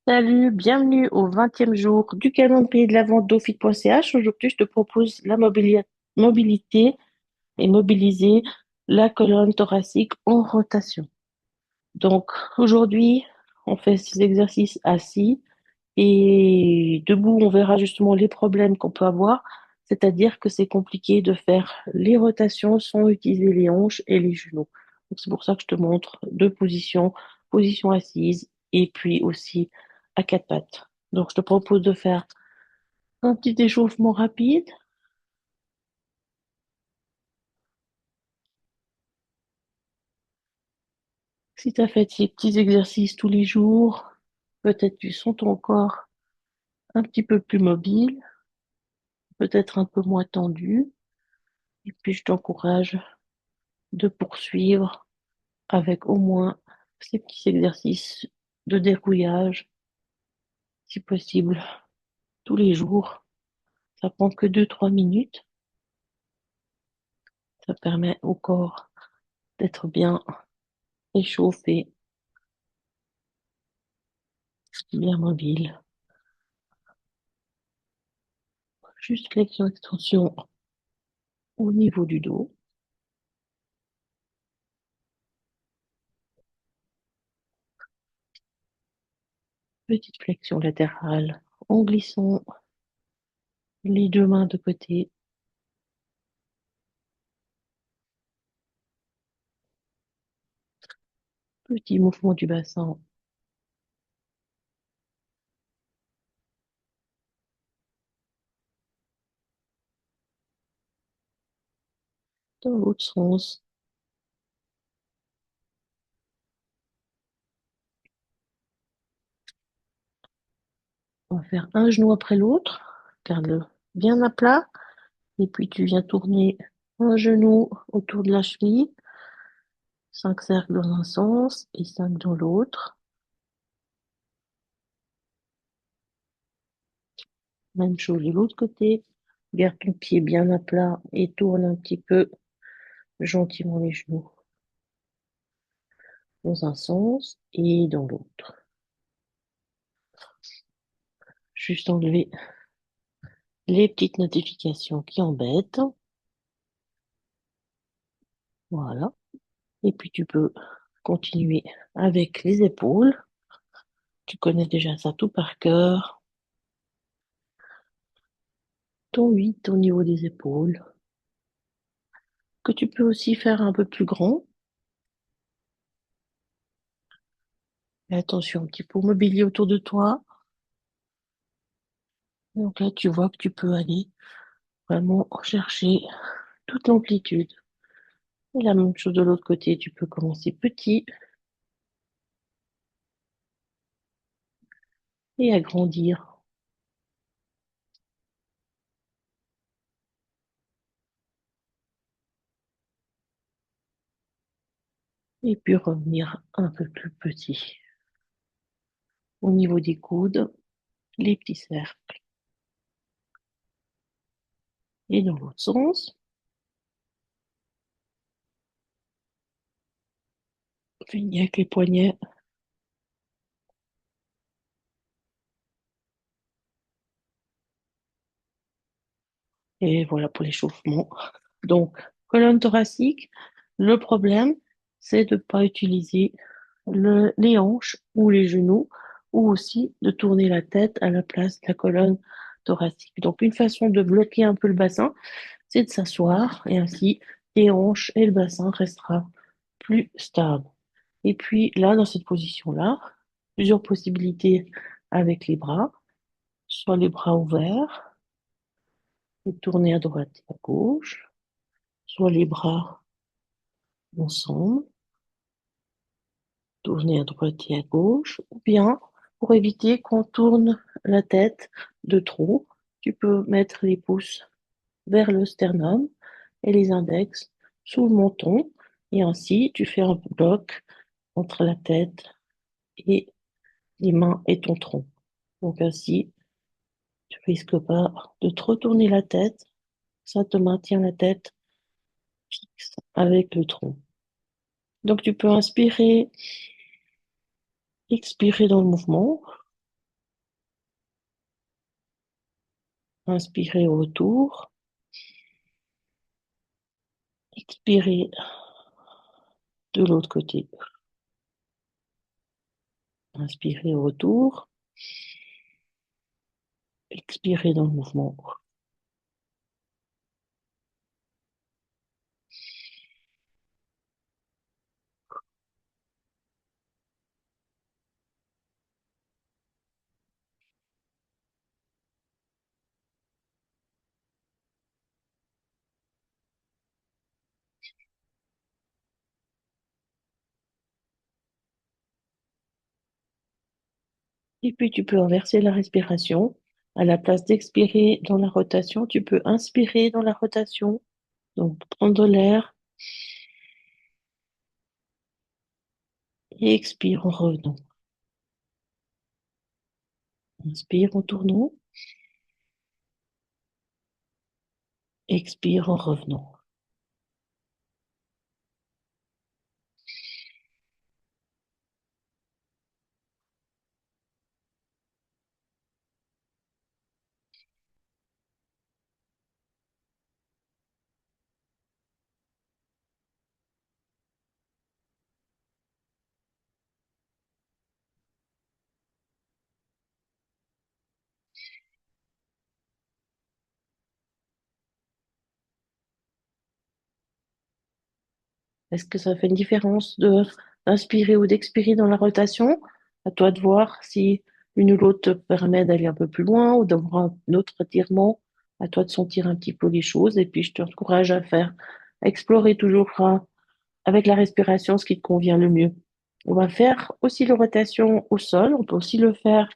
Salut, bienvenue au 20e jour du calendrier de la vente d'Office.ch. Aujourd'hui, je te propose la mobilité et mobiliser la colonne thoracique en rotation. Donc, aujourd'hui, on fait ces exercices assis et debout, on verra justement les problèmes qu'on peut avoir. C'est-à-dire que c'est compliqué de faire les rotations sans utiliser les hanches et les genoux. Donc, c'est pour ça que je te montre deux positions, position assise et puis aussi à quatre pattes. Donc, je te propose de faire un petit échauffement rapide. Si tu as fait ces petits exercices tous les jours, peut-être tu sens ton corps un petit peu plus mobile, peut-être un peu moins tendu. Et puis, je t'encourage de poursuivre avec au moins ces petits exercices de dérouillage, si possible, tous les jours. Ça prend que 2, 3 minutes. Ça permet au corps d'être bien échauffé, bien mobile. Juste flexion-extension au niveau du dos. Petite flexion latérale en glissant les deux mains de côté. Petit mouvement du bassin dans l'autre sens. On va faire un genou après l'autre. Garde-le bien à plat. Et puis tu viens tourner un genou autour de la cheville. 5 cercles dans un sens et 5 dans l'autre. Même chose de l'autre côté. Garde ton pied bien à plat et tourne un petit peu gentiment les genoux dans un sens et dans l'autre. Juste enlever les petites notifications qui embêtent. Voilà. Et puis tu peux continuer avec les épaules. Tu connais déjà ça tout par cœur. Ton 8 au niveau des épaules, que tu peux aussi faire un peu plus grand. Et attention, un petit peu au mobilier autour de toi. Donc là, tu vois que tu peux aller vraiment chercher toute l'amplitude. Et la même chose de l'autre côté, tu peux commencer petit et agrandir. Et puis revenir un peu plus petit. Au niveau des coudes, les petits cercles. Et dans l'autre sens, finis avec les poignets. Et voilà pour l'échauffement. Donc, colonne thoracique, le problème, c'est de ne pas utiliser les hanches ou les genoux, ou aussi de tourner la tête à la place de la colonne thoracique. Donc, une façon de bloquer un peu le bassin, c'est de s'asseoir et ainsi les hanches et le bassin restera plus stable. Et puis là, dans cette position-là, plusieurs possibilités avec les bras, soit les bras ouverts et tourner à droite et à gauche, soit les bras ensemble, tourner à droite et à gauche, ou bien pour éviter qu'on tourne la tête de trop, tu peux mettre les pouces vers le sternum et les index sous le menton, et ainsi tu fais un bloc entre la tête et les mains et ton tronc. Donc ainsi, tu risques pas de trop tourner la tête, ça te maintient la tête fixe avec le tronc. Donc tu peux inspirer, expirer dans le mouvement. Inspirez au retour. Expirez de l'autre côté. Inspirez au retour. Expirez dans le mouvement. Et puis tu peux inverser la respiration. À la place d'expirer dans la rotation, tu peux inspirer dans la rotation. Donc prendre l'air et expire en revenant. Inspire en tournant. Expire en revenant. Est-ce que ça fait une différence de d'inspirer ou d'expirer dans la rotation? À toi de voir si l'une ou l'autre te permet d'aller un peu plus loin ou d'avoir un autre étirement. À toi de sentir un petit peu les choses. Et puis, je te encourage à faire, à explorer toujours avec la respiration ce qui te convient le mieux. On va faire aussi la rotation au sol. On peut aussi le faire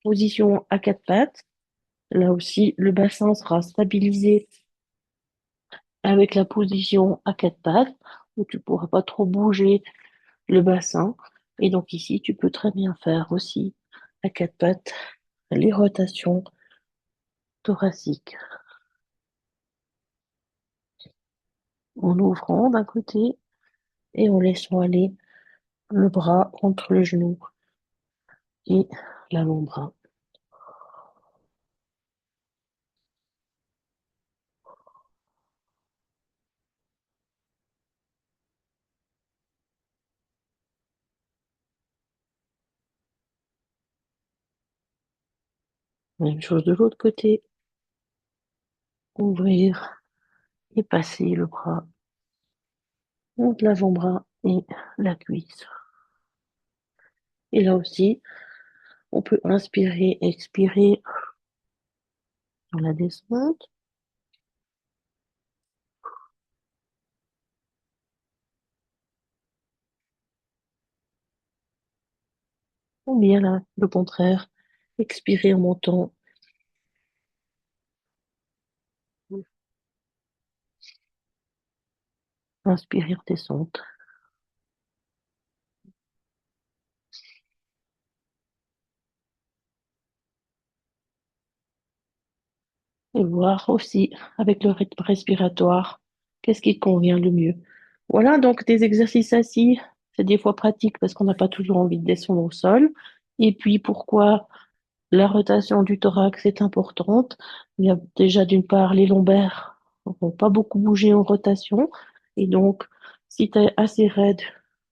position à quatre pattes. Là aussi, le bassin sera stabilisé avec la position à quatre pattes, où tu pourras pas trop bouger le bassin. Et donc ici, tu peux très bien faire aussi à quatre pattes les rotations thoraciques en ouvrant d'un côté et en laissant aller le bras entre le genou et l'avant-bras. Même chose de l'autre côté, ouvrir et passer le bras entre l'avant-bras et la cuisse. Et là aussi, on peut inspirer, expirer dans la descente, ou bien là, le contraire, expirer en montant, inspirer en descente. Et voir aussi avec le rythme respiratoire, qu'est-ce qui te convient le mieux. Voilà, donc des exercices assis, c'est des fois pratique parce qu'on n'a pas toujours envie de descendre au sol. Et puis pourquoi la rotation du thorax est importante? Il y a déjà d'une part les lombaires ne vont pas beaucoup bouger en rotation. Et donc, si tu es assez raide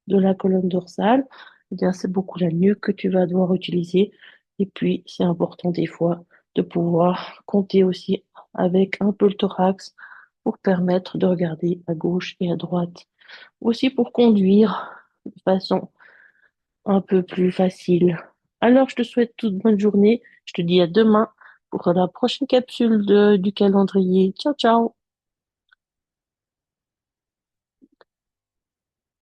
de la colonne dorsale, eh bien c'est beaucoup la nuque que tu vas devoir utiliser. Et puis, c'est important des fois de pouvoir compter aussi avec un peu le thorax pour permettre de regarder à gauche et à droite. Aussi pour conduire de façon un peu plus facile. Alors, je te souhaite toute bonne journée. Je te dis à demain pour la prochaine capsule du calendrier. Ciao, ciao!